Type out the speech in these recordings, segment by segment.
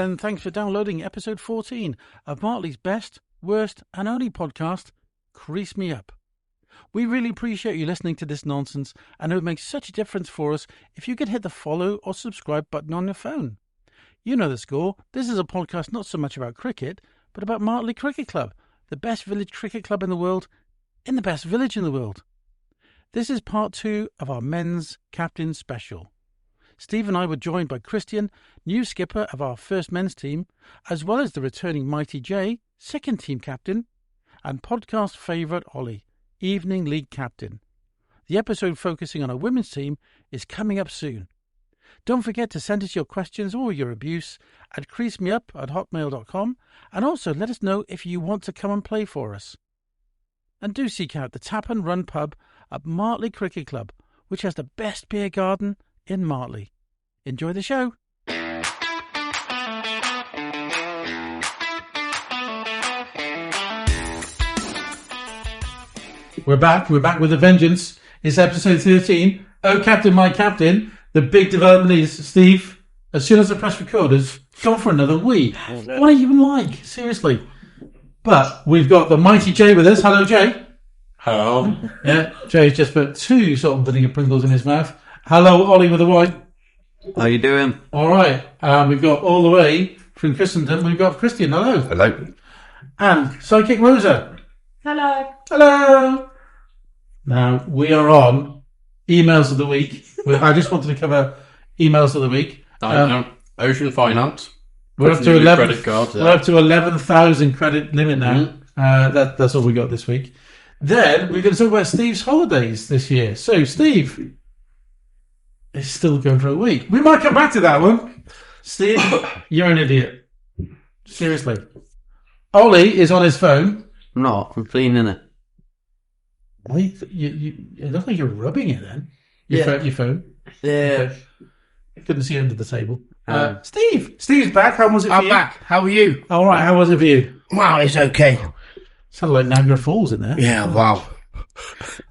and thanks for downloading episode 14 of Martley's best, worst and only podcast, Crease Me Up. We really appreciate you listening to this nonsense, and it would make such a difference for us if you could hit the follow or subscribe button on your phone. You know the score. This is a podcast not so much about cricket, but about Martley Cricket Club, the best village cricket club in the world, in the best village in the world. This is part 2 of our men's captain special. Steve and I were joined by Christian, new skipper of our first men's team, as well as the returning Mighty J, second team captain, and podcast favourite Olly, evening league captain. The episode focusing on our women's team is coming up soon. Don't forget to send us your questions or your abuse at creasemeup@hotmail.com, and also let us know if you want to come and play for us. And do seek out the Tap and Run pub at Martley Cricket Club, which has the best beer garden in Martley. Enjoy the show. We're back with a vengeance. It's episode 13. Oh, Captain, my captain. The big development is, Steve, as soon as I press record, has gone for another wee. What are you even like? Seriously. But we've got the Mighty J with us. Hello, Jay. Hello. Yeah, Jay's just put 2 salt and vinegar Pringles in his mouth. Hello, Olly with a Y. How you doing? All right. We've got all the way from Christendom. We've got Christian. Hello. Hello. And Psychic Rosa. Hello. Hello. Now, we are on emails of the week. I just wanted to cover emails of the week. Ocean Finance. We're up to 11. Credit cards, yeah. We're up to 11,000 credit limit now. That's all we got this week. Then we're going to talk about Steve's holidays this year. So, Steve is still going for a week. We might come back to that one. Steve, you're an idiot. Seriously. Olly is on his phone. I'm not. I'm cleaning it. It looks like you're rubbing it then. Your phone. Yeah. Okay. Couldn't see under the table. Steve's back. How was it for you? I'm back. How are you? All right. How was it for you? Wow, it's okay. Sounded like Niagara Falls in there. Yeah, wow.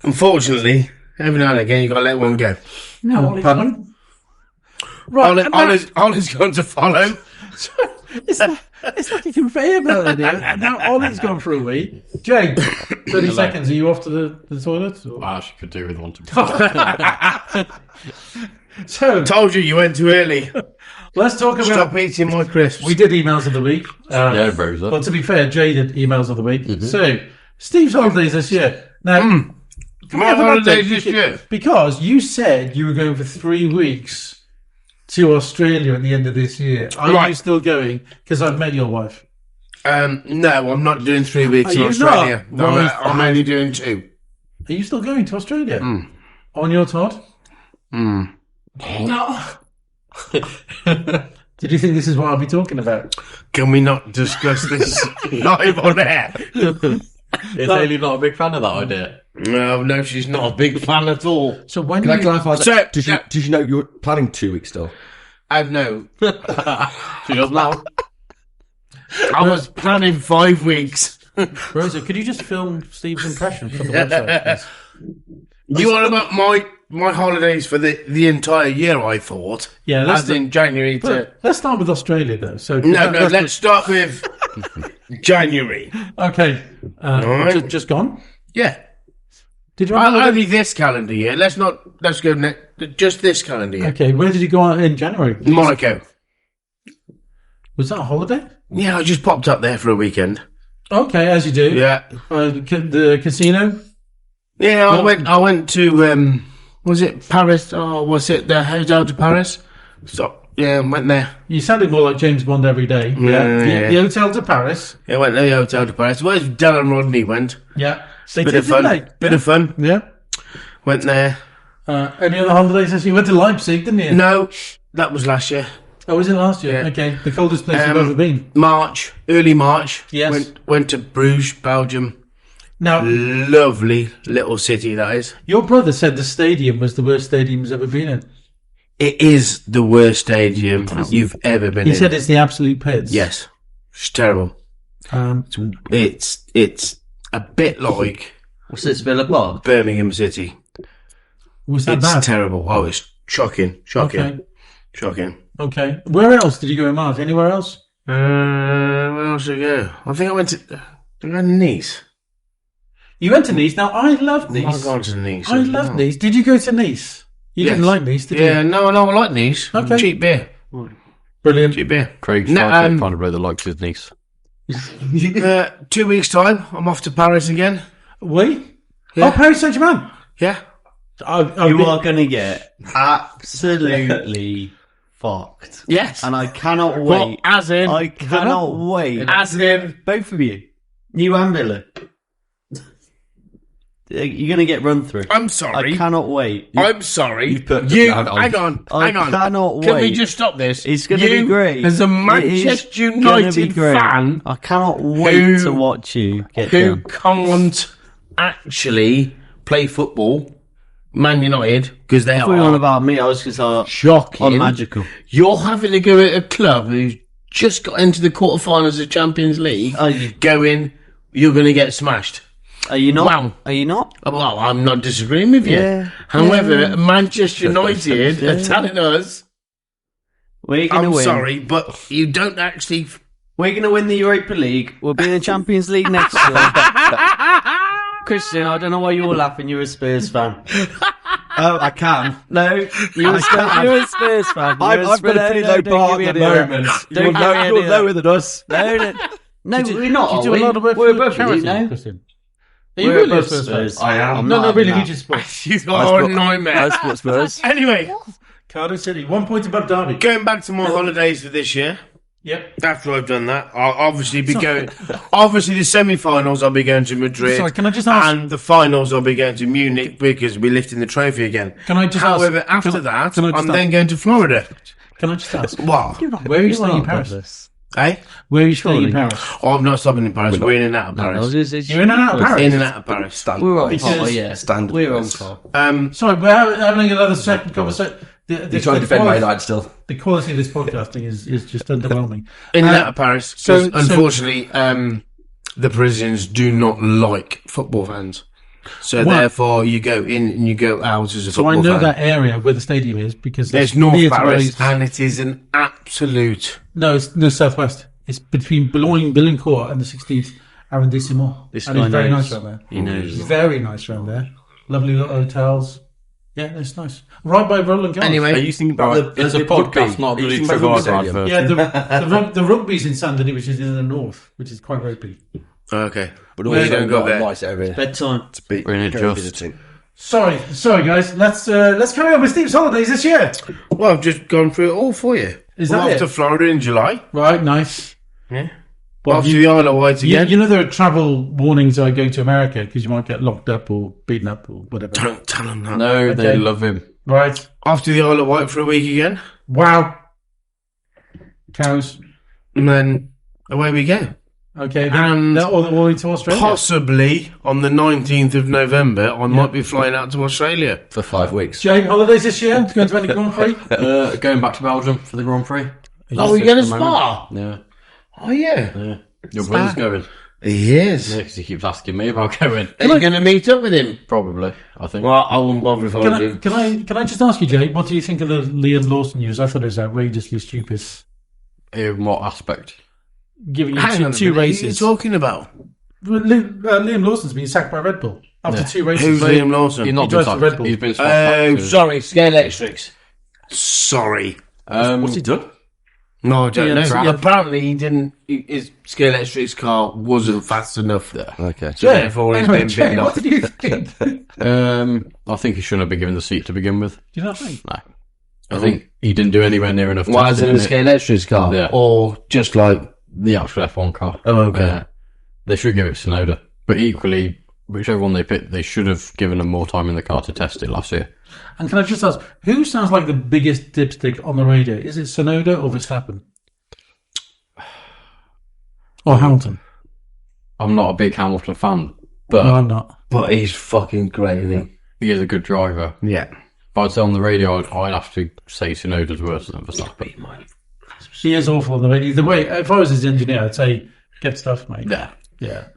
Unfortunately, every now and again you got to let one go. No, pardon? Right. Olly's going to follow. It's like a conveyor belt in here. And now Olly's gone for a wee. Jay, 30 seconds. Are you off to the toilet? Or? I actually could do with one to So, told you went too early. Let's talk about... Stop eating my crisps. We did emails of the week. Yeah, Rosa. Well, to be fair, Jay did emails of the week. Mm-hmm. So, Steve's holidays this year. Now, my holidays this year? Because you said you were going for 3 weeks to Australia at the end of this year. Are you still going? Because I've met your wife. No, I'm not doing 3 weeks in Australia. No, I'm only doing 2. Are you still going to Australia? On your Todd? No. Did you think this is what I'll be talking about? Can we not discuss this live on air? Is Haley not a big fan of that idea? No, she's not a big fan at all. So when Can I clarify that? So, Did you know you were planning 2 weeks still? No. She does now. I was planning 5 weeks. Rosa, could you just film Steve's impression for the website, please? You want about my holidays for the entire year, I thought. Yeah, as in January to... Let's start with Australia, though. So let's start with January. Okay. Right. Just gone? Yeah. Did you only this calendar year. Let's go next. Just this calendar year. Okay, where did you go on in January? Monaco. Was that a holiday? Yeah, I just popped up there for a weekend. Okay, as you do. Yeah. The casino? Yeah, I went to, was it Paris? Oh, was it the Hotel de Paris? So, yeah, went there. You sounded more like James Bond every day. Yeah. The Hotel de Paris. Yeah, went to the Hotel de Paris. Where's Dell and Rodney went? Yeah. Bit of fun. Yeah. Went there. Any other holidays this year? You went to Leipzig, didn't you? No, that was last year. Oh, was it last year? Yeah. Okay, the coldest place you've ever been. Early March. Yes. Went to Bruges, Belgium. Now, lovely little city that is. Your brother said the stadium was the worst stadium he's ever been in. It is the worst stadium you've ever been in. He said it's the absolute pits. Yes. It's terrible. It's a bit like... What's this, Villa Park? Birmingham City. Was that it's bad? Terrible. Oh, it's shocking. Okay. Shocking. Okay. Where else did you go in March? Anywhere else? Where else did I go? I think I went to Nice. You went to Nice. Now, I love Nice. I've gone to Nice. I love Nice. Did you go to Nice? You Yes. didn't like Nice, did Yeah, you? no, I like Nice. Okay. Cheap beer. Brilliant. Cheap beer. Craig's No, trying to find a brother that likes his niece. 2 weeks' time, I'm off to Paris again. We? Yeah. Oh, Paris Saint-Germain. Yeah. You are going to get absolutely fucked. Yes. And I cannot Well, wait. as in, I cannot wait. as in, Both of you. You and Villa. You're going to get run through. I'm sorry. I cannot wait. I'm sorry. You've put You, down on- hang on. I Hang on. cannot Can we wait. just stop this? It's going to be great. As a It is Manchester gonna be United great. fan I cannot wait who- to watch you get who done. can't actually play football, Man United, because they If we're on are about me, I was just shocking. on magical. You're having to go at a club who's just got into the quarterfinals of Champions League, Are you, going, you're going to get smashed. are you not? Wow. Are you not? Well, I'm not disagreeing with you. Yeah. However, Manchester United are telling us, We're going to I'm win. sorry, but you don't actually... We're going to win the Europa League. We'll be in the Champions League next year. Christian, I don't know why you're laughing. You're a Spurs fan. Oh, I can. No, you're a Spurs fan. You're a I've got a pretty low bar at the moment. Don't You're lower than us. No, we're not. Do you do a lot of work We're for above charity, you, no? Christian? Are you We're really a above Spurs fan? Spurs. I am. No, really, I'm you not. just spot. Oh, nightmare. I support Spurs. Anyway, Cardiff City, 1 point above Derby. going back to my holidays for this year. Yep. After I've done that, I'll obviously be going. Obviously, the semi-finals I'll be going to Madrid. Sorry, can I just ask- And the finals I'll be going to Munich because we're lifting the trophy again. Can I just However, ask- after can I- that, can I just I'm ask- then going to Florida. Can I just ask? What? Where are you staying in Paris? Eh? Where are you staying in Paris? Oh, I'm not stopping in Paris. We're in and out of Paris. You're in and out of Paris? In and out of Paris. We're on Because- call, yeah. Standard. We're on call. Sorry, we're having another second conversation. You're trying to defend Man United still. The quality of this podcasting is just underwhelming. In and out of Paris. so- So, unfortunately, the Parisians do not like football fans. So What? therefore, you go in and you go out as a So football I know fan. that area where the stadium is because There's that's North near to Paris, where and it is an absolute. No, it's no southwest. It's between Boulogne-Billancourt and the 16th arrondissement. This and guy it's very knows. nice around there. He knows. Very nice around there. Lovely little hotels. Yeah, it's nice. Right by Roland Garros. Are Anyway, you thinking about It's a podcast, not Are you the thinking about Trivago rugby? advert. Yeah, the rugby's in Saint-Denis, which is in the north, which is quite ropey. okay. But Where also you don't go got there. a nice area Bedtime. to be We're in it go just. visiting. Sorry, guys. Let's carry on with Steve's holidays this year. Well, I've just gone through it all for you. Is We're that off it? to Florida in July. Right, nice. Yeah. Well, Off to the Isle of Wight again. you know there are travel warnings are going to America because you might get locked up or beaten up or whatever. Don't tell them that. No, they Okay. love him. Right. Off to the Isle of Wight for a week again. Wow. Cows. And then away we go. Okay. And they're all into Australia. Possibly on the 19th of November, I might be flying out to Australia. For 5 weeks. Jay, holidays this year? Going to any Grand Prix? Going back to Belgium for the Grand Prix. Oh, you're going to Spa? Yeah, Oh, yeah. yeah. Your brother's going. He is. Yeah, because he keeps asking me about going. Are you going to meet up with him? Probably, I think. Well, I won't bother if I do. Can I just ask you, Jay, what do you think of the Liam Lawson news? I thought it was outrageously stupid. In what aspect? Giving you Hang on a two minute, races. Who are you talking about? Liam Lawson's been sacked by Red Bull after Yeah. 2 races. Who's Liam Lawson? He's not He been drives for Red sacked. Bull. He's been swapped back Oh, to- sorry, Scale Electrics. Sorry. What's he done? No, I don't know. Yeah. Apparently, he didn't. His Scale Electric's car wasn't fast enough. Okay. So therefore, he's Anyway, been Jay, bitten what off. did you think? Do I think he shouldn't have been given the seat to begin with. you not think? No. I think he didn't do anywhere near enough. Why is it testing in in the Scale Electric's car? Yeah. Or just like. the actual F1 car. Oh, okay. They should give it Sonoda. But equally, whichever one they pick, they should have given them more time in the car to test it last year. And can I just ask, who sounds like the biggest dipstick on the radio? Is it Sonoda or Verstappen? Or Hamilton? I'm not a big Hamilton fan, No, but I'm not. But he's fucking great, isn't he is a good driver. he? Yeah. But I'd say on the radio, I'd have to say Sonoda's worse than Verstappen. He is awful on the radio. The way, if I was his engineer, I'd say, get stuff, mate. Yeah. Yeah.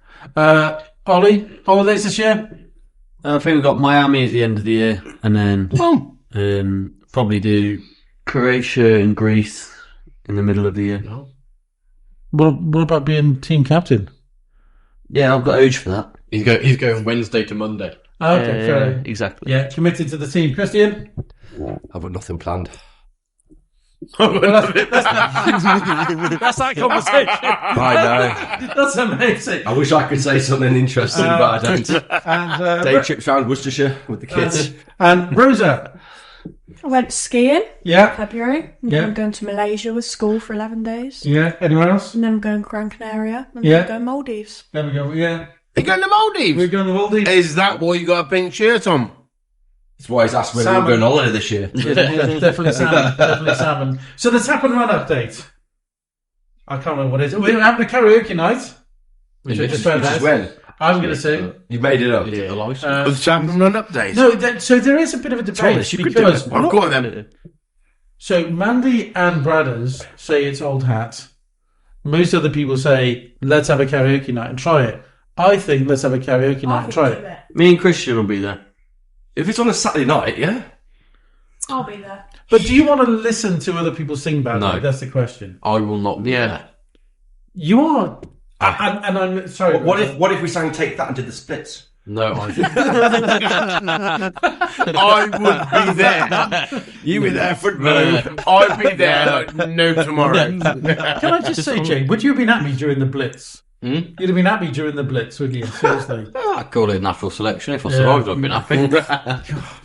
Ollie, holidays this year? I think we've got Miami at the end of the year, and then probably do Croatia and Greece in the middle of the year. What about being team captain? Yeah, I've got Oj for that. He's going Wednesday to Monday. Okay, fair. Exactly. Yeah, committed to the team. Christian? I've got nothing planned. That's that conversation. I know. That's amazing. I wish I could say something interesting, but I don't. And, Day trips round Worcestershire with the kids. and Rosa? I went skiing Yeah. February. And Yeah. then I'm going to Malaysia with school for 11 days. Yeah. Anyone else? And then I'm going to Gran Canaria. And Yeah. then I'm going Maldives. There we go. Yeah. You going to Maldives? We're going to Maldives. Is that why you got a pink shirt on? That's why he's asked whether Salmon. we're going on holiday this year. Yeah, definitely salmon. Definitely salmon. So the tap and run update. I can't remember what it is. We're having a karaoke night. Which I just found Which is out. when? I'm going to say. You made it up. Is it the license? The Champion Run update. No, so there is a bit of a debate Thomas, you could do because it. I've got them. so Mandy and Bradders say it's old hat. Most other people say let's have a karaoke night and try it. I think let's have a karaoke night and try it. Me and Christian will be there. If it's on a Saturday night, yeah? I'll be there. But do you want to listen to other people sing badly? No. That's the question. I will not be Yeah. there. You are, and I'm sorry. What if we sang Take That and did the splits? No, I I would be there. You were there for no. I'd be there like no tomorrow. Can I just say, Jay, would you have been at me during the Blitz? You'd have been at me during the Blitz, wouldn't you? Seriously. I'd call it a natural selection. If I survived, I'd been happy.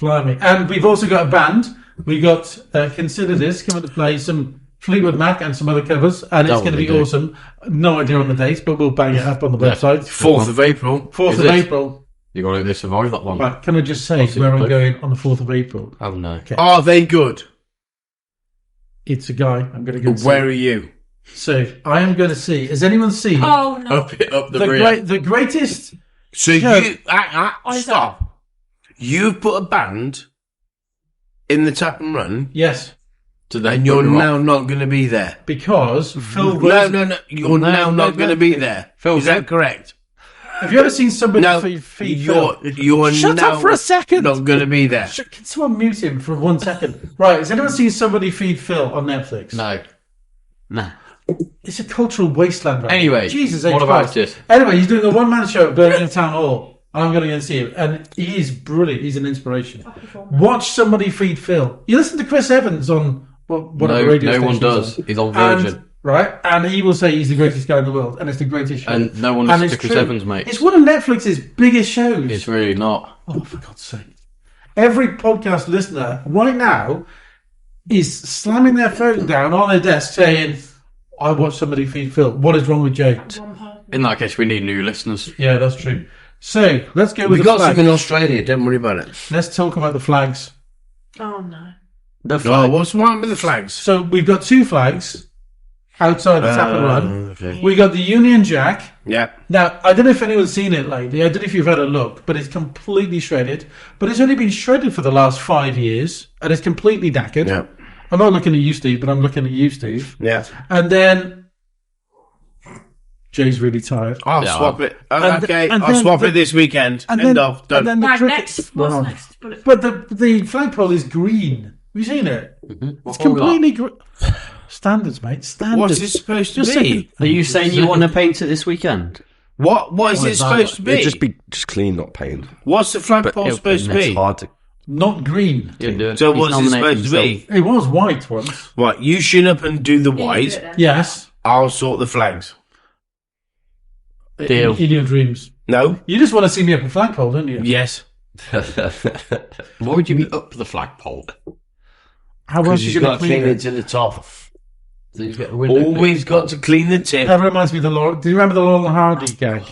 Blimey. And we've also got a band. We got Consider This coming to play some Fleetwood Mac and some other covers, and it's That going to would be be awesome. No idea on the dates, but we'll bang it up on the website. 4th of April. 4th Is of it? April. You got to survive that long. Right, can I just say see where I'm the going on the 4th of April? Oh no. Are they good? It's a guy I'm going to go and see. Where are you? So I am going to see. Has anyone seen Oh, no. Up the the greatest? So Yeah. you stop. You've put a band in the tap and run, Yes, and you're now not going to be there. because Phil. No. You're now not going to be there. Phil, Is that correct? Have you ever seen somebody No. feed Phil? You're Shut now up for a second. not going to be there. Can someone mute him for 1 second? Right, has anyone seen somebody feed Phil on Netflix? No. Nah. It's a cultural wasteland. Right Anyway, now. Jesus, what H. about Christ. it? Anyway, he's doing a one-man show at Birmingham Town Hall. I'm going to go and see him, and he is brilliant. He's an inspiration. Watch somebody feed Phil. You listen to Chris Evans on whatever No, radio no station one he's does. on. He's on Virgin. And, right, and he will say he's the greatest guy in the world, and it's the greatest show. And no one And listens it's to Chris true. Evans, mate. It's one of Netflix's biggest shows. It's really not. Oh, for God's sake. Every podcast listener right now is slamming their phone down on their desk saying, I watched somebody feed Phil. What is wrong with Jay? In that case, we need new listeners. Yeah, that's true. So, let's go We with the got flags. some in Australia. Don't worry about it. Let's talk about the flags. Oh, no. The Oh, flag. what's wrong with the flags? So, we've got 2 flags outside the tap and run. Okay. We got the Union Jack. Yeah. Now, I don't know if anyone's seen it lately. I don't know if you've had a look, but it's completely shredded. But it's only been shredded for the last 5 years, and it's completely knackered. Yeah. I'm not looking at you, Steve, but I'm looking at you, Steve. Yeah. And then Jay's really tired. I'll Yeah, swap it. Oh, and okay, and I'll then swap the- it this weekend. And End then, of. Done. and then the Right, cricket. next. What's next? Bullet. But the flagpole is green. Have you seen it? It's completely green. Standards, mate. Standards. What's it supposed to Just be? Are you saying you want to paint it this weekend? What is it supposed to be? It'd just clean, not paint. What's the flagpole supposed to It's be? hard to. Not green. You'll do it. So He's what's it nominated supposed to be? It was white once. Right, you shun up and do the Yeah, you do white. it then. Yes. I'll sort the flags. Deal. In your dreams. No? You just want to see me up a flagpole, don't you? Yes. Why would you be up the flagpole? How else are you going to clean it? to the top. So you get the window. Always got to clean the tip. That reminds me of the Laurel. Do you remember the Laurel and Hardy gag?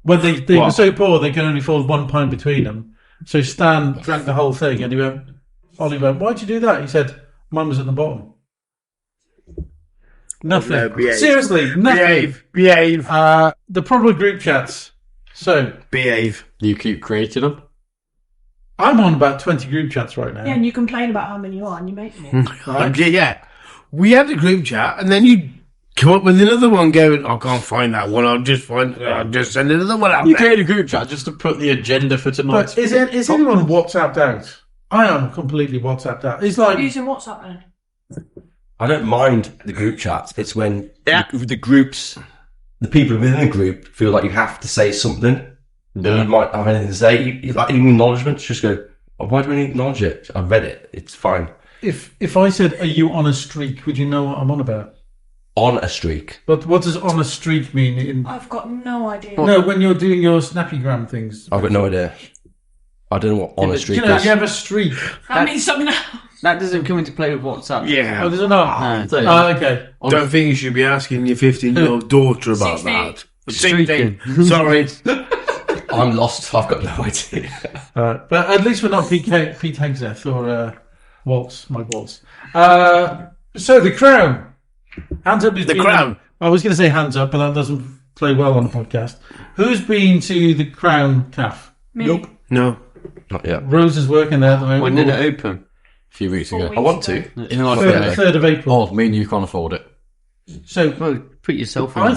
When they were What? so poor they could only afford 1 pint between them. So Stan drank the whole thing, and Ollie went, "Why'd you do that?" He said, "Mine was at the bottom." Nothing. No, behave. Seriously, nothing. Behave. The problem with group chats. So Behave. You keep creating them. I'm on about 20 group chats right now. Yeah, and you complain about how many you are and you make more. Okay, yeah. We had a group chat, and then you come up with another one going, I can't find that one. I'll just send another one out You there. create a group chat just to put the agenda for tonight. But is anyone WhatsApped out? I am completely WhatsApped out. It's like Using WhatsApp then? I don't mind the group chats. It's when the groups, the people within the group feel like you have to say something. Yeah. You might have anything to say. You like any acknowledgements, just go, oh, why do we need to acknowledge it? I've read it. It's fine. If I said, "Are you on a streak?" would you know what I'm on about? On a streak. But what does on a streak mean? I've got no idea. No, when you're doing your Snappygram things. I've got no idea. I don't know what on a streak You know, is. you have a streak. That means something else. That doesn't come into play with WhatsApp. Yeah. Oh, does it not? No. Oh, okay. Don't think you should be asking your 15-year-old daughter about 16. that. Streaking. 16. Sorry. I'm lost. I've got no idea. But at least we're not Pete Hegseth or Mike Waltz. So the Crown. Hands up. The Crown. I was going to say hands up, but that doesn't play well on the podcast. Who's been to the Crown Calf? Me. No. Not yet. Rose is working there at the moment. When did it open? A few weeks 4 ago. weeks I want ago. to. In like Third, 3rd of April. Oh, me and you can't afford it. So Well, put yourself in. I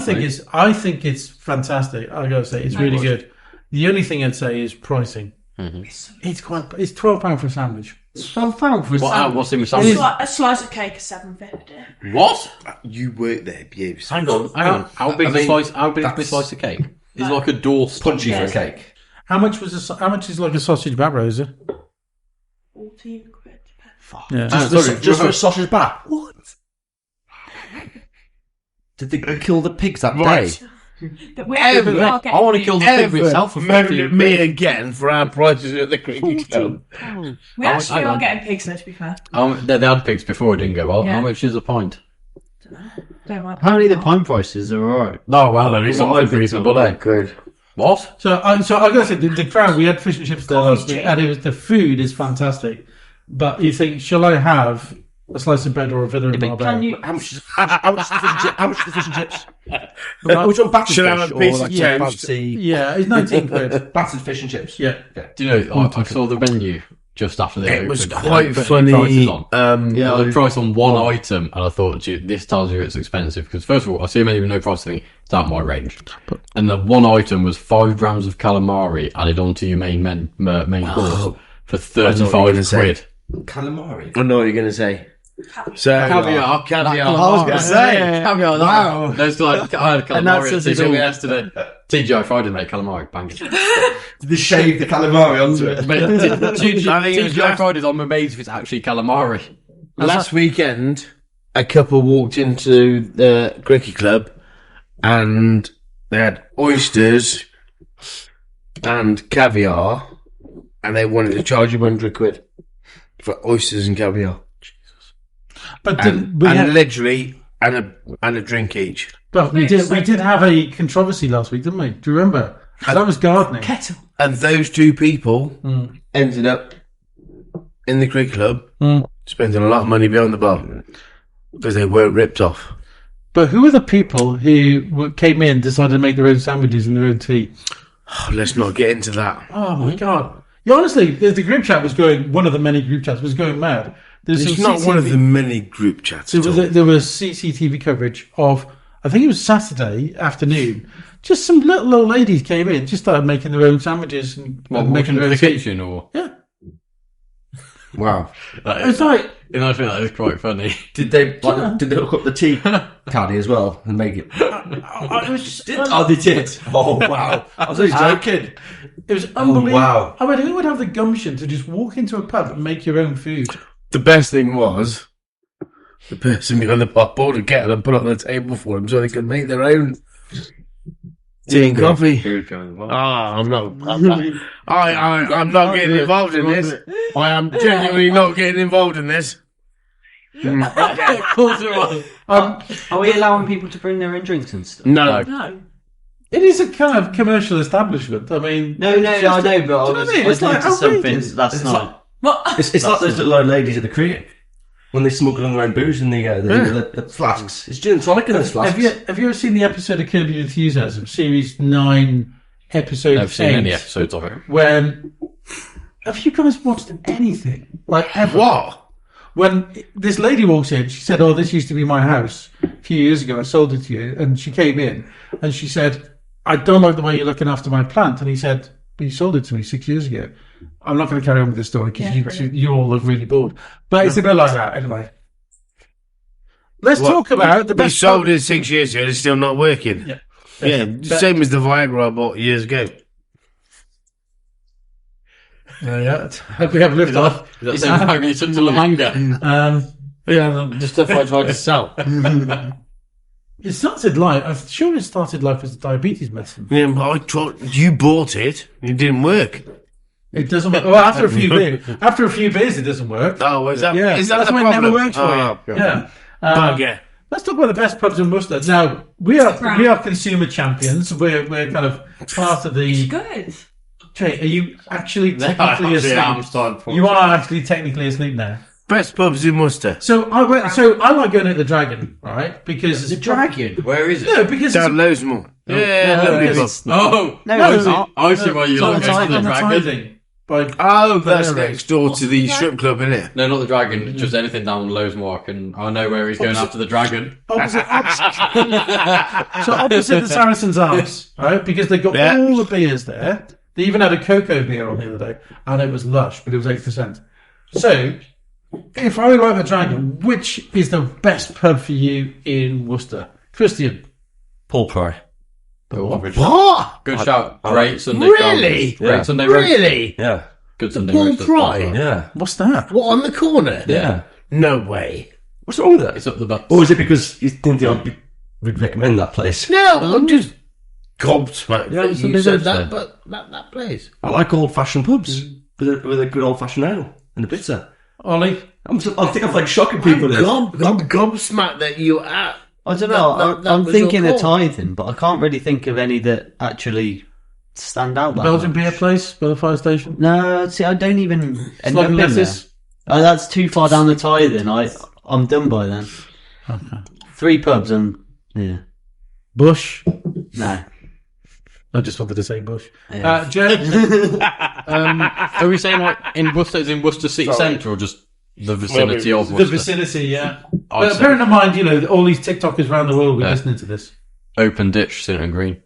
think it's fantastic. I gotta say it's really good. The only thing I'd say is pricing. It's £12 for a sandwich. £12 for a sandwich. What's in the A sandwich? slice of cake is $7.50. What? You work there, Buse. Hang on. How big is a slice? How big is a slice of cake? It's like a door Punchy for a cake. How much is like a sausage bab, Rosa? 14 quid. Yeah. Just for a sausage bat. What? Did they kill the pigs that day? But we actually are getting I want to kill the pig myself for moan 50. at me again for our prices at the cricket club. We actually hang are on. getting pigs, though, to be fair. They had pigs before it didn't go well. Yeah. How much is a pint? Don't mind. Apparently the pint prices are alright. No, well, at least something reasonable then. Good. What? So I gotta say, the Crown, we had fish and chips there last week, and the food is fantastic. But you think, shall I have a slice of bread or a villa in But can you... How much is the fish and chips? Which one? Battered Should I fish have a or piece of like toast? fancy Yeah, it's 19 quid. battered fish and chips? Yeah. Do you know, I saw the menu just after they It opened. was and quite put funny. prices on. Yeah, The price on one item, and I thought, gee, this tells you it's expensive. Because first of all, I see a menu with no price, I think it's out of my range. And the one item was 5 grams of calamari added onto your main course for I know what you're gonna 35 say. quid. Calamari. I know what you're going to say. So, Caviar. Caviar. I was gonna say. Caviar. Wow. There's like, I had And that calamari at says it all. TGI yesterday. TGI Friday, mate, calamari, bang. Did they shave the calamari onto it? I think it was TGI Fridays, I'm amazed if it's actually calamari. last weekend, a couple walked into the cricket club and they had oysters and caviar and they wanted to charge you 100 quid for oysters and caviar. But And, literally, and a drink each. but we did have a controversy last week, didn't we? Do you remember? That was gardening. Kettle. And those two people ended up in the cricket club spending a lot of money behind the bar because they weren't ripped off. But who were the people who came in, decided to make their own sandwiches and their own tea? Oh, let's not get into that. Oh my god! Yeah, honestly, the group chat was going. One of the many group chats was going mad. There's It's some not one of CCTV the many group chats at all. There was CCTV coverage of, I think it was Saturday afternoon. Just some little old ladies came in, just started making their own sandwiches and making their in own the tea. kitchen or? Yeah, Wow. it's like You know, I think that is quite funny. Did they hook up the tea caddy as well and make it? it was just, Oh, they did. Oh wow! I was only joking. it was unbelievable. wow. I mean, who would have the gumption to just walk into a pub and make your own food? The best thing was the person behind the pot bought a kettle and put it on the table for them so they could make their own tea and coffee. I'm not getting involved in this. I am genuinely not getting involved in this. Of course it was. Are we allowing people to bring their own drinks and stuff? No. No. It is a kind of commercial establishment. I mean, No, it's I just know, but I do you know what I was mean? It's like noticed something outrageous. that's not... What? It's like those little old ladies at the cricket when they smuggle on their own booze in the flasks. It's gin and tonic in those flasks. Have you ever seen the episode of Curb Your Enthusiasm, Series 9, Episode 8? I've seen any episodes of it. When have you guys watched anything like ever? What? When this lady walks in, she said, "Oh, this used to be my house a few years ago. I sold it to you." And she came in and she said, "I don't like the way you're looking after my plant." And he said, "But you sold it to me 6 years ago." I'm not going to carry on with this story because Yeah, you all look really bored. But it's a bit like that anyway. let's talk about the We best. sold it 6 years ago. It's still not working. Yeah. Same as the Viagra I bought years ago. Yeah. Hope we have lift off. Is that how you took to Lamanga? Just stuff I tried to sell. It started life. I'm sure it started life as diabetes medicine. Yeah, but I tried. You bought it. It didn't work. It doesn't work. Well, after a few beers, it doesn't work. Oh, is that? Yeah, Is that that's the when it never problem? works for Oh, you. God. Yeah. Bugger. Let's talk about the best pubs in Worcester. Now we are consumer champions. We're kind of part of the. Good. Jay, are you actually technically asleep? You are actually technically asleep now. Best pubs in Worcester. So I like going at the Dragon, right? Because it's a Dragon. Where is it? No, because Down Losemore. Yeah, lovely pub. It's not. Oh, No, it's not. I see why you like going to the Dragon. Tithing. By Oh, that's next door to the strip club, isn't it? No, not the Dragon. Just anything down Losemore. I know where he's going after the Dragon. opposite the Saracen's Arms, right? Because they got all the beers there. They even had a cocoa beer on the other day, and it was lush, but it was 8%. So, if I like the Dragon, which is the best pub for you in Worcester? Christian. Paul Pry. What? Good shout. Great Sunday. Really? Great Sunday roast. Really? Yeah. Good Sunday Paul roast. Pry? Yeah. What's that? What, on the corner? Yeah. No way. What's wrong with that? It's up the butt. Or is it because you think we'd recommend that place? No, I'm just gobsmacked Yeah, that it's you Sunday said roast that, then. but that place. I like old-fashioned pubs with a good old-fashioned ale and a bitter. Ollie? I think I'm like shocking people there. I'm gobsmacked that you are. I don't know. That I'm was thinking your of call. tithing, but I can't really think of any that actually stand out. That Belgian much. beer place by the fire station? No, see, I don't even. I've Slug and never been lettuce? there. Oh, that's too far down the tithing. I'm done by then. Okay. 3 pubs and yeah, Bush? no. I just wanted to say Bush. Yeah. Joe? Are we saying like in Worcester, is in Worcester City Centre or just the vicinity of The Worcester? vicinity, yeah. I'd But say bearing in mind, all these TikTokers around the world will be listening to this. Open Ditch, Sinton Green.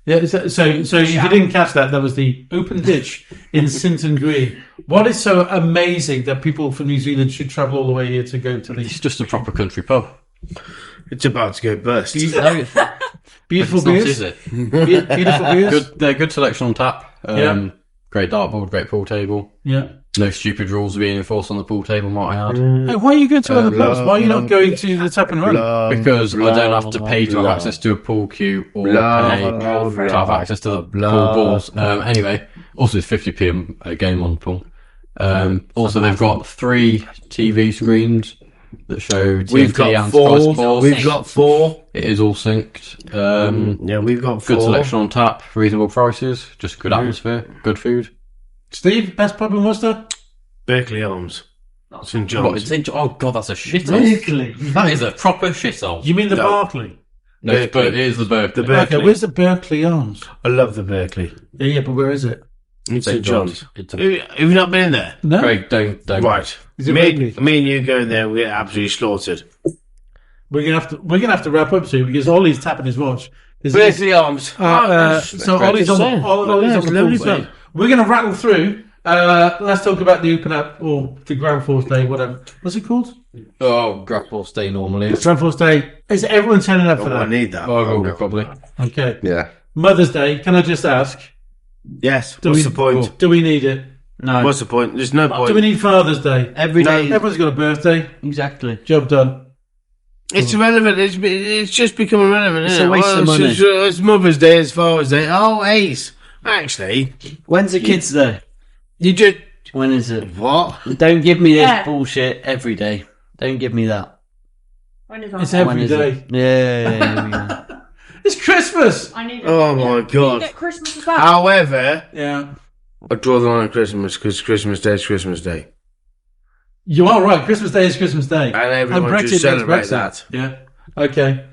Yeah, so if you didn't catch that, that was the open ditch in Sinton Green. What is so amazing that people from New Zealand should travel all the way here to go to It's these just a proper country pub. It's about to go burst. beautiful It's not, beers? is it? Beautiful beers? They're good selection on tap. Yeah. Great dartboard, great pool table. Yeah. No stupid rules being enforced on the pool table, might I add. Hey, why are you going to other pubs? Why are you not going to the tap and run? Because I don't have to pay to have access to a pool queue or pay to have access to the pool balls. Anyway, also it's 50p a game on the pool. Also, they've got 3 TV screens that show TNT We've got and Sky 4. Sports. We've got 4. It is all synced. Yeah, we've got 4. Good selection on tap, reasonable prices, just good atmosphere, good food. Steve, best pub in Worcester? Berkeley Arms. St What, John's. oh god, that's a shithole. Berkeley. That is a proper shithole. You mean the No. Barclay? No, but it is the Berkeley. The Berkeley. Okay, where's the Berkeley Arms? I love the Berkeley. Yeah, but where is it? It's St John's. It's a- Have you not been in there? No. Craig, don't. Right. Is it me Berkeley? and you go there, we get absolutely slaughtered. We're gonna have to wrap up soon because Ollie's tapping his watch. Berkeley Arms. So Ollie's on the lovely pool pub. side. We're gonna rattle through. Let's talk about the Open Up or the Ground Force Day, whatever. What's it called? Oh, grapple stay normally. Ground Force Day. Is everyone turning up for Oh, I that? need that. Oh, I will probably. Okay. Yeah. Mother's Day. Can I just ask? Yes. Do What's we- the point? Do we need it? No. What's the point? There's no point. Do we need Father's Day? Every day. Everyone's got a birthday. Exactly. Job done. It's irrelevant. It's just become irrelevant. It's isn't a waste it? of money. It's Mother's Day, it's Father's Day. Oh, Ace. Actually, When's the kids' day? you just When is it? what? Don't give me this Yeah. bullshit every day. Don't give me that. When is It's that? When every is day. it? Yeah. Here we go. It's Christmas. I need it. Oh my You god. get Christmas as well. However, Yeah. I draw the line on Christmas because Christmas Day is Christmas Day, You are right. Christmas Day is Christmas Day. and everyone Brexit should makes celebrate Brexit. that. Yeah. Okay.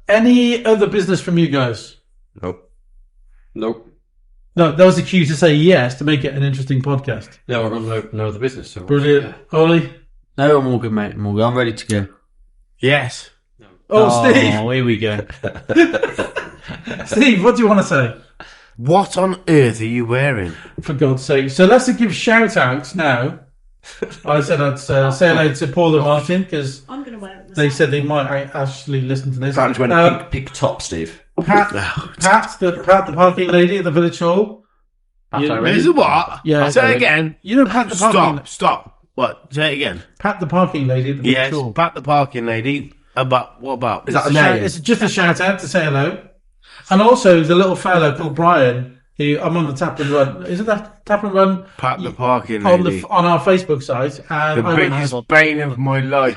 Any other business from you guys? Nope. Nope. No, that was the cue to say yes to make it an interesting podcast. Yeah, we're on no other business. So Brilliant. Ollie? No, I'm all good, mate. I'm all good. I'm ready to go. Yes. Oh, Steve. Oh, here we go. Steve, what do you want to say? What on earth are you wearing? For God's sake. So let's give shout outs now I said I'd say hello to Paul and Martin because I'm going to wear it. they said they might actually listen to this. That's when a pink top, Steve. Pat, the parking lady at the village hall. There's a what? Yeah. Say it again. You know Pat the parking. Stop. What? Say it again. Pat the parking lady at the village Yes, hall. Pat the parking lady. What about? Is that a name? It's just a shout out to say hello, and also the little fellow called Brian. Who I'm on the Tap and Run. Isn't that Tap and Run? Pat the parking on lady. on our Facebook site, and The I went biggest bane of my life.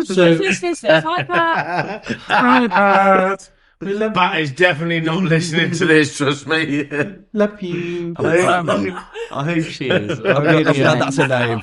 so. This. Hi, Pat. Hi, Pat. We love Pat is definitely not listening to this. Trust me. love you. I hope she is. I'm glad that's a name.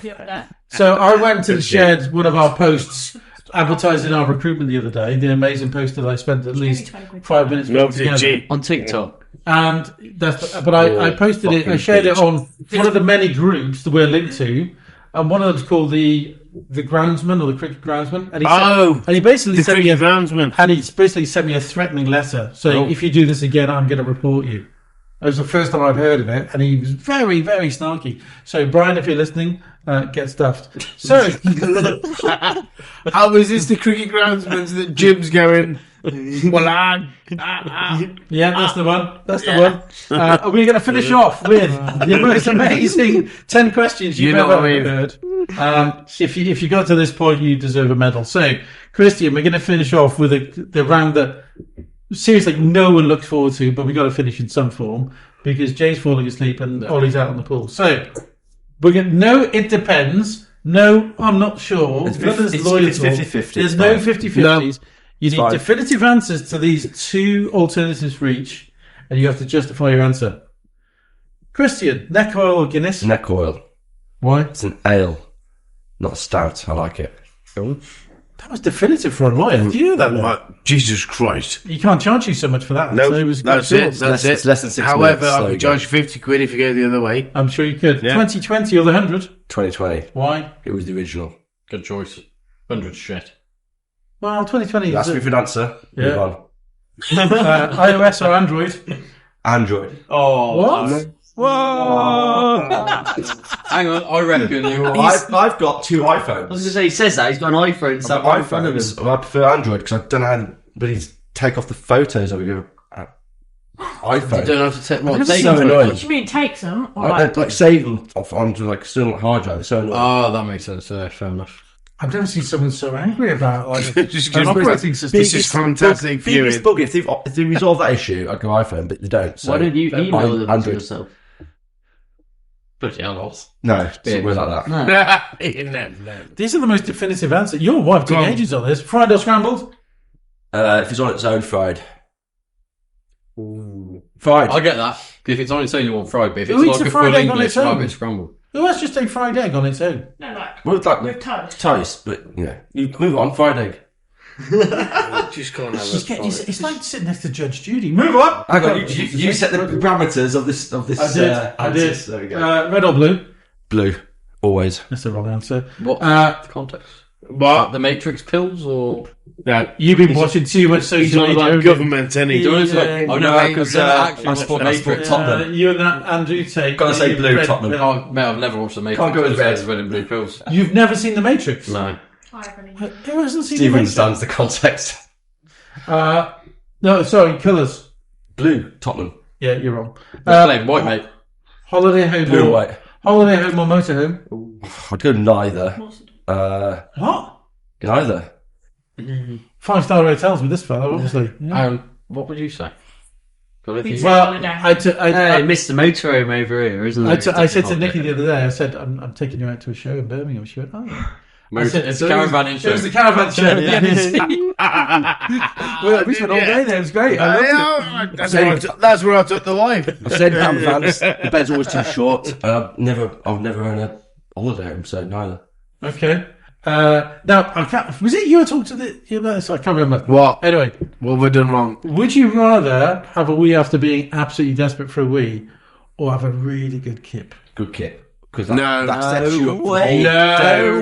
So I went and shared one of our posts advertising our recruitment the other day. The amazing post that I spent at least 5 minutes No, putting together. G. On TikTok. And I posted it. I shared it on one of the many groups that we're linked to, and one of them's called the groundsman or the cricket groundsman. And he basically The sent me cricket groundsman. and he basically sent me a threatening letter saying, if you do this again, I'm going to report you. It was the first time I'd heard of it, and he was very, very snarky. So, Brian, if you're listening, get stuffed. So, How is this the cricket groundsman that Jim's going? Well, yeah, that's the one. That's the one. We're going to finish off with the most amazing 10 questions you've You know ever what I mean. heard. If you got to this point, you deserve a medal. So, Christian, we're going to finish off with the round that seriously no one looks forward to, but we got to finish in some form because Jay's falling asleep and Ollie's out on the pool. So, we're going no, it depends. No, I'm not sure. It's None of this it's loyal 50-50. There's It's no fine. 50-50s. You need fine. definitive answers to these two alternatives for each, and you have to justify your answer. Christian, neck oil or Guinness? Neck oil. Why? It's an ale, not a stout. I like it. That was definitive for a lawyer. Do you know that? Jesus Christ. You can't charge you so much for that. No, so it was that's good. it. That's It's it. less than 6 However, minutes, I so could charge you 50 quid if you go the other way. I'm sure you could. Yeah. 2020 or the 100? 2020. Why? It was the original. Good choice. 100 shit. Well, 2020 You is asked me for an answer. Yeah. Move on. iOS or Android? Android. Oh, What? Whoa! hang on. I reckon you're. I've got 2 I was iPhones. going to say, he says that. He's got an iPhone sat right in front of him. I prefer Android because I don't know how to really take off the photos of your iPhone. You don't have to take what? It's Take so them. annoying. What do you mean, take some? Or I like, like save them off onto like still on hard drive. It's so annoying. Oh, that makes sense. Fair enough. I've never seen someone so angry about like Just an give operating system. This is fantastic viewing. Biggest bug. If they resolve that issue, I'd go iPhone, but they don't. So Why don't you email them to Android. yourself? Bloody hell, Oz. No, it's not worth like that. No. These are the most definitive answers. Your wife took Go on. ages on this. Fried or scrambled? If it's on its own, fried. Fried. I get that. If it's on its own, you want fried. But if it's Who eats like a a full fried egg on English, its own? might be scrambled. Well, let's just take fried egg on its own. no, like, Well, like with toast. toast, but yeah, you move on. Fried egg. Just can't have It's like sitting next to Judge Judy. Move on. Hang on, you set the parameters of this. I did. I did. answers. There we go. Red or blue? Blue, always. That's the wrong answer. What Uh, context? What? The Matrix pills or? No. You've been watching too much He's social on media. about haven't you? government, any. Yeah. I've never because actually I watched support the Matrix. Tottenham. You and that Andrew take. Gotta say blue, Tottenham. No, mate, I've never watched the Matrix. Can't go with It's red. red and blue pills. You've never seen The Matrix? No. I haven't. Who hasn't seen Steve The Matrix? understands the context. No, sorry, colours. Blue, Tottenham. Yeah, you're wrong. Plain white, mate. Holiday home Blue, or white. holiday home or motorhome? I'd go neither. What? Neither. 5-star hotels with this fellow, obviously. Yeah. What would you say? Well, Hey, Mr. Motorhome over here, isn't it? I said to Nikki the other day, I said, I'm taking you out to a show in Birmingham. She went, oh, yeah. I said, It's so a caravan It was the caravan show. Well, we spent all day there. It was great. I loved it. That's where I took the wife. I've said caravans. The bed's always too short. I've never owned a holiday home, so neither. Okay. Now, I can't, was it you who talked to you about this? I can't remember. What? Anyway, What have we done wrong? would you rather have a wee after being absolutely desperate for a wee or have a really good kip? Good kit. Because No. that sets you up. way. No.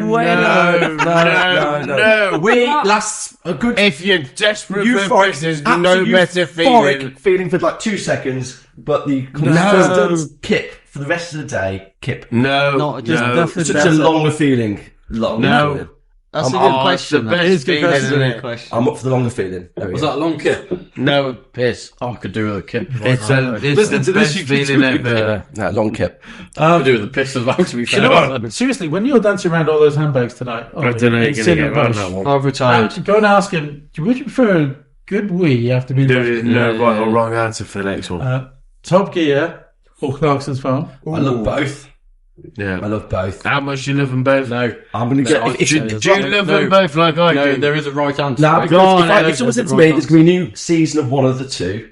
We lasts a good. If you're desperate You for fight this, there's absolute no better euphoric feeling. feeling for like 2 seconds, but the No. constant kick for the rest of the day, Kip. No, Not just no. nothing. Such a longer feeling. No. That's a I'm- good question. the That best is a good thing, question. isn't it? I'm up for the longer feeling. There we Was go. that a long kip? No, piss. Oh, I could do with a kip. It's the Listen to this, best you can feeling do it. ever. No, long Kip. I could do with the piss as well, to be You fair. know what? Seriously, when you're dancing around all those handbags tonight, I don't know. You're in gonna Sydney get around Bush, that one. I've retired. go and ask him, would you prefer a good wee after being There is no right or wrong answer for the next one. Top Gear or Clarkson's Farm? I love both. Yeah. I love both. How much do you love them both? No. I'm going to get. If, Do you love them both like I No, do? there is a right answer. Nah, Right? because if someone said to me, there's going to be a new season of one of the two,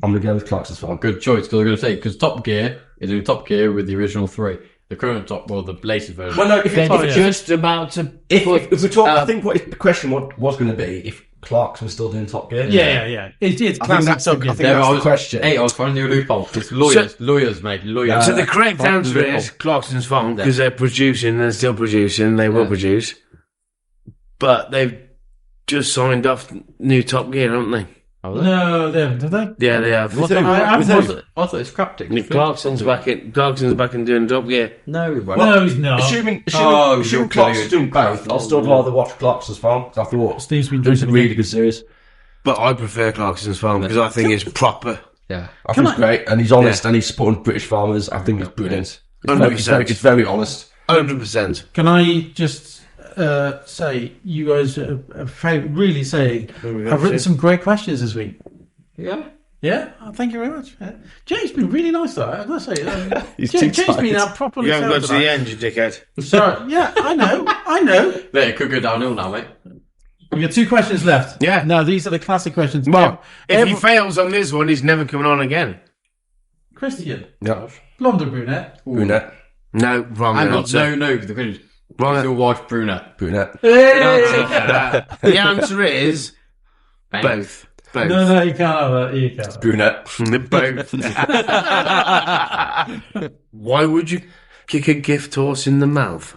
I'm going to go with Clarkson's Farm. Good choice, because I'm going to say, because Top Gear is in Top Gear with the original 3. The current the latest version. Well, no, if it's Just about to if we talk, I think what the question was going to be if Clarkson was still doing Top Gear. Yeah. It's I think classic that's Top Gear. I think that's the question. Hey, I was finding a loophole. It's lawyers, mate. Lawyers. So the correct answer is Clarkson's Farm because they're producing and still producing. They will produce, but they've just signed off new Top Gear, haven't they? No, they haven't, have they? Yeah, they have. I thought it's scrapped it. Clarkson's back in doing Top Gear. No, it won't. No, he's not. Assuming you're Clarkson's doing both, I'll still rather watch Clarkson's Farm. 'Cause I thought Steve's been it was a drinking really good series. But I prefer Clarkson's Farm because I think it's proper. Yeah. I think it's great, and he's honest, and he's supporting British farmers. I think it's brilliant. It's very honest. 100%. Can I just say, you guys are really saying, I've written some great questions this week. Yeah. Yeah, thank you very much. Jay's been really nice, though. I've got to say, He's Jay's too been tight. out properly. You haven't got to tonight. the end, you dickhead. Sorry, yeah, I know. But it could go downhill now, mate. We've got 2 questions left. Yeah. Now, these are the classic questions. Well, if he fails on this one, he's never coming on again. Christian, Yeah, blonde or brunette? brunette, No, wrong Hang on, answer. no, the question is, Wrong is your wife brunette? brunette. The answer is both. Both. No, you can't have that. You can't. Brunette. Both. Why would you kick a gift horse in the mouth?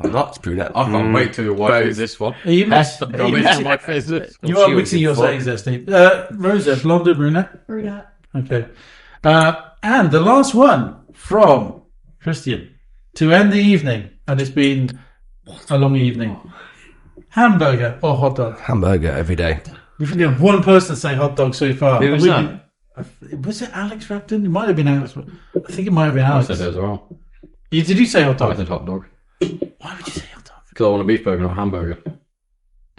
I'm not. It's brunette. I can't wait till your wife Both. hears this one. Are you Can't wait till my face this. You are mixing your sayings there, Steve. Rosa, blonde or brunette? Brunette. Okay. And the last one from Christian to end the evening, and it's been a long evening. Hamburger or hot dog? Hamburger every day. We've only had one person say hot dog so far. Who was And was it Alex Rapton? It might have been Alex. I think it might have been I Alex. said it as well. Did you say hot I dog? said hot dog. Why would you say hot dog? Because I want a beef burger, not a hamburger.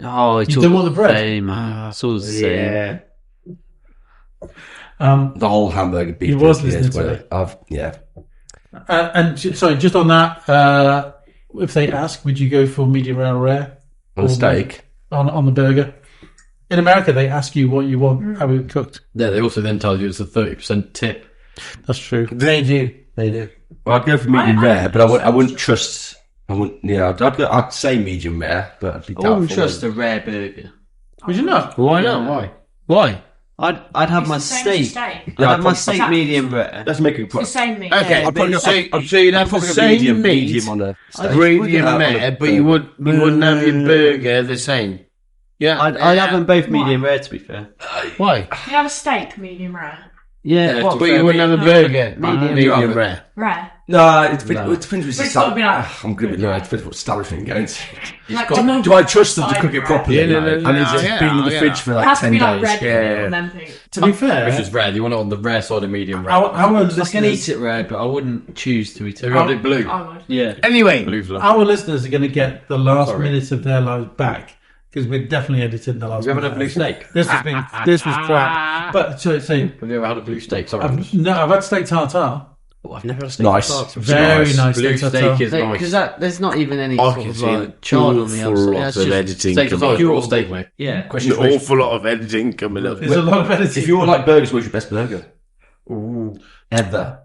Oh, it's You all don't want the bread? Same. It's all the same. The whole hamburger beef. He was jerky listening is to what it. I've Sorry, just on that, if they ask, would you go for medium rare or rare? on a steak. On the burger? In America, they ask you what you want, how it cooked. Yeah, they also then tell you it's a 30% tip. That's true. They do. Well, I'd go for medium rare, but I wouldn't trust. I wouldn't. Yeah, I'd say medium rare, but I'd be I wouldn't doubtful. trust a rare burger. Would you not? Why not? Why? I'd have my It's the same steak. steak. I'd have my I'd steak probably- medium rare. Let's make it. It's the same meat. Okay, Yeah. I'd probably so I'd you'd have the probably go same meat, medium on a steak. medium Yeah, on a rare, but you wouldn't have your burger the same. Yeah, I'd have them both medium rare, to be fair. Why? You have a steak, medium rare. Yeah, what? But you wouldn't have a burger medium rare. Rare. No, it depends which It's got to be like- I'm going to be no. It depends what establishment you're going to. Like, Do I trust them to cook it properly? Yeah, no, and it's just yeah, been in the yeah. fridge for it like has to 10 be like days. red Yeah. and then things. To be fair, Which is rare. You want it on the rare side of medium rare. our I can listeners, eat it red, but I wouldn't choose to eat Have it. you had it blue? I would. Yeah. Anyway, Blue's love. our listeners are going to get the last Sorry. minutes of their lives back because we're definitely editing the last. Have you ever had a minute. blue steak? This was crap. But so Have you ever had a blue steak? Sorry. I've had steak tartare. Oh, I've never had a steak. Nice. tartare. Very nice Blue steak steak tartare. is nice. Because there's not even any I sort can of see like an chard on the awful outside. lot That's of just editing Steak coming up. pure steak, mate. yeah. Question An awful lot of editing coming up. There's a lot of editing. If you all like burgers, what's your best burger? Ever.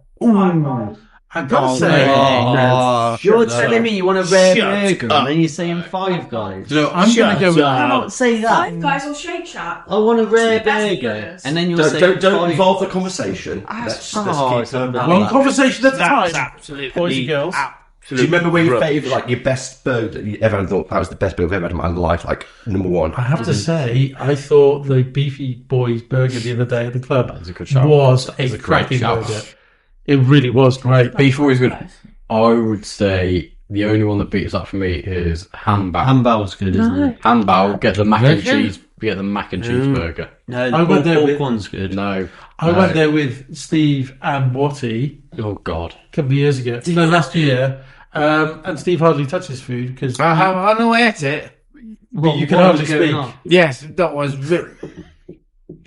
I've got to say, You're telling me you want a rare Shut burger, up. and then you're saying Five Guys. You know, I'm going to go with. Shut up. Cannot say that. Five Guys or Shake Shack. I want a rare It's the best burger, burgers. and then you're Don't saying don't Five- involve the conversation. Ah, Let's oh, keep it's not One conversation at a That's time, absolutely boys and girls. Do you remember where your rubbish. favourite, like your best burger that you ever thought that was the best burger I've ever had in my life, like number one? I have to say, I thought the Beefy Boys burger the other day at the club That's a good shout. was That is a a great cracking shout. burger. It really was great. Before he's good, I would say the only one that beats that for me is Hanbao. Hanbao's good, isn't it? Hanbao, get the mac and Really? cheese. Get the mac and cheese burger. No, the I went there pork with- one's good. No. I went there with Steve and Watty Oh God. a couple of years ago. No, last year. And Steve hardly touched his food because I know I ate it. you can what hardly was going speak. on? Yes, that was.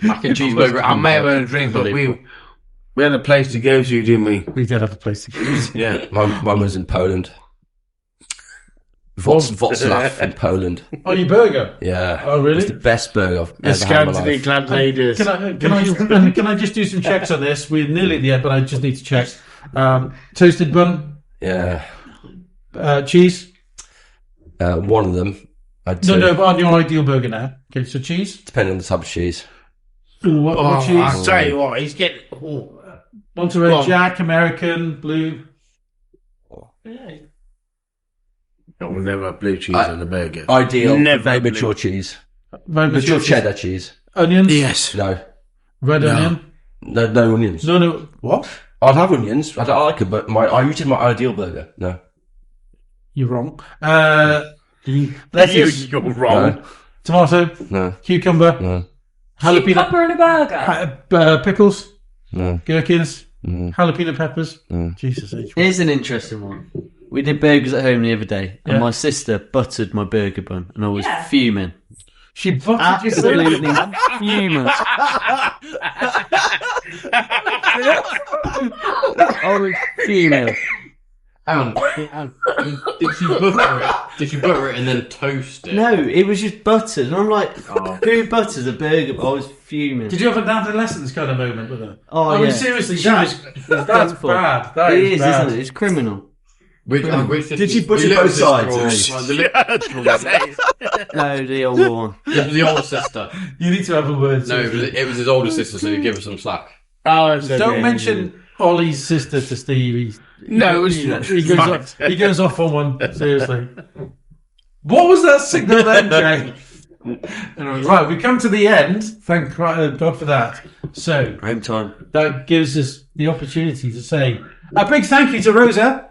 Mac and cheese burger. I may have had a drink, but we had a place to go to, didn't we? We did have a place to go. Yeah. Mine was in Poland. Wrocław in Poland. Oh, your burger? Yeah. Oh, really? It's the best burger I've The ever had in my scantily life. clad ladies. Can I just do some checks on this? We're nearly at the end, but I just need to check. Toasted bun, Yeah. cheese. One of them. I'd No, say, no, but on your ideal burger now. Okay, so cheese. depending on the type of cheese. Ooh, what I'll cheese? tell you what, he's getting. Monterey Go on. Jack, American, blue. We'll never have blue cheese on the burger. Ideal. Never Very blue- mature cheese. Very Mature cheese. cheddar cheese. Onions. Yes. No. Red No. onion. No onions. No. What? I'd have onions. I don't like it, but I usually my ideal burger. No. You're wrong. Lettuce. You're wrong. Tomato. No. Cucumber. No. Jalapeno. Pepper in a burger. Pickles. No. Gherkins. Jalapeno peppers. Jesus H. Here's an interesting one. We did burgers at home the other day, and Yeah. my sister buttered my burger bun, and I was Yeah. fuming. She buttered your Absolutely burger. fuming. I was fuming. Hang on. Did you butter it? Did you butter it and then toast it? No, it was just buttered, and I'm like, who butters a burger? But I was fuming. Did you have an adolescence kind of moment with her? Oh, I mean, yeah. seriously, She that's painful. bad. That It is is, bad. isn't it? It's criminal. Did you butcher both sides? No, the older one. It was the older sister. You need to have a word. No, it was his older sister, so you give her some slack. Don't mention Ollie's sister to Steve. No, He goes off on one. Seriously. What was that signal then, Jay? Anyway, right, we come to the end. Thank God for that. So Home time. that gives us the opportunity to say a big thank you to Rosa.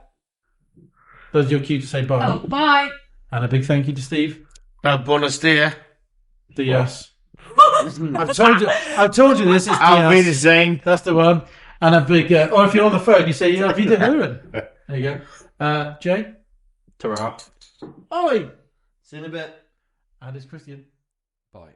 That's your cue to say bye. Oh, bye. And a big thank you to Steve. Bonus dear. Diaz. I've told you this. It's I'll be the Diaz. same. That's the one. And a big, or if you're on the phone, you say, yeah, have you done Heron? There you go. Jay? Ta-ra. Ollie? See you in a bit. And it's Christian. Bye.